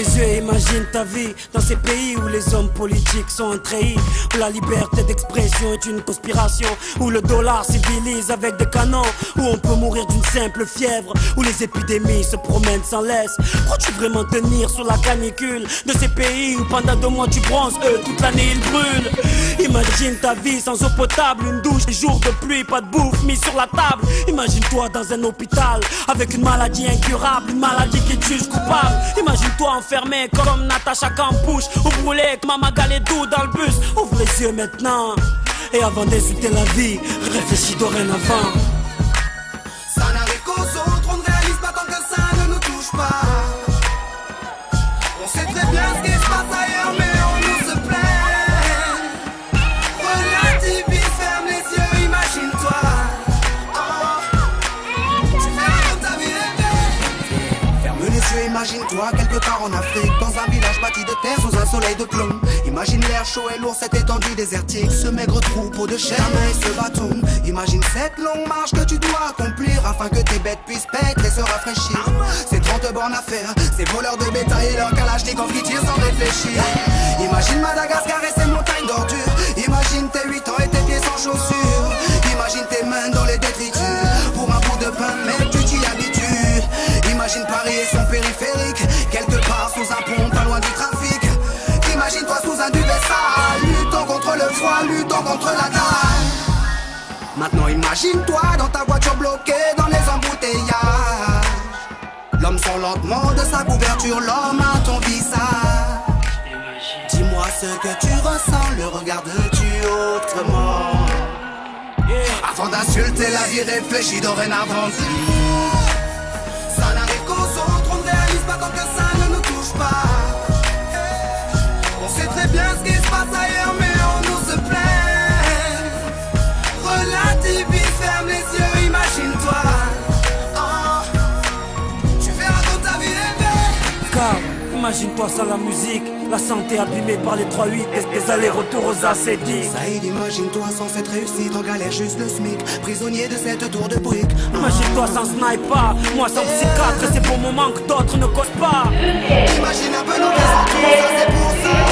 les yeux et imagine ta vie dans ces pays où les hommes politiques sont trahis, où la liberté d'expression est une conspiration, où le dollar civilise avec des canons, où on peut mourir d'une simple fièvre, où les épidémies se promènent sans laisse. Crois-tu vraiment tenir sur la canicule de ces pays où pendant 2 mois tu bronzes, eux toute l'année ils brûlent? Imagine ta vie sans eau potable, une douche, des jours de pluie, pas de bouffe mis sur la table. Imagine-toi dans un hôpital avec une maladie incurable, une maladie qui te juge coupable. Imagine-toi enfermé comme Natacha Campouche, ou brûlé comme Mama Galedou dans le bus. Ouvre les yeux maintenant, et avant d'insulter la vie, réfléchis dorénavant. Ça n'arrive qu'aux autres, on ne réalise pas tant que ça ne nous touche pas. On sait très bien ce qui se passe ailleurs, mais on nous se plaint. Relativise, ferme les yeux, imagine-toi. Tu verras ta vie rêver. Ferme les yeux, imagine-toi, quelque part en Afrique, dans un village bâti de terre sous un soleil de plomb. Imagine l'air chaud et lourd, cette étendue désertique, ce maigre troupeau de chair et ce bâton. Imagine cette longue marche que tu dois accomplir afin que tes bêtes puissent paître et se rafraîchir. Ces 30 bornes à faire, ces voleurs de bétail et leurs kalachnikovs qui tirent sans réfléchir. Imagine Madagascar et ses montagnes d'ordures. Imagine tes 8 ans et tes pieds sans chaussures. Imagine tes mains dans les détritus pour un bout de pain, mais tu t'y habitues. Imagine Paris et son périphérique, quelque part sous un pont, pas loin du trafic. Imagine-toi sous un duvet sale, luttant contre le froid, luttant contre la dalle. Maintenant imagine-toi dans ta voiture bloquée dans les embouteillages. L'homme sort lentement de sa couverture, l'homme à ton visage. Dis-moi ce que tu ressens, le regardes-tu autrement? Avant d'insulter la vie, réfléchis dorénavant. Ça n'arrive qu'aux autres, on ne réalise pas tant que ça ne nous touche pas. On sait très bien ce qui se passe ailleurs, mais on nous se plaint. Relativise, ferme les yeux, imagine-toi. Tu verras dans ta vie rêver. Car imagine-toi sans la musique, la santé abîmée par les 3-8 et des allers-retours aux ascétiques. Saïd, imagine-toi sans cette réussite, en galère juste le SMIC, prisonnier de cette tour de briques. Imagine-toi sans sniper, moi sans psychiatre, c'est pour moment que d'autres ne causent pas. Imagine un peu nos vies sans tout ça, c'est pour ça.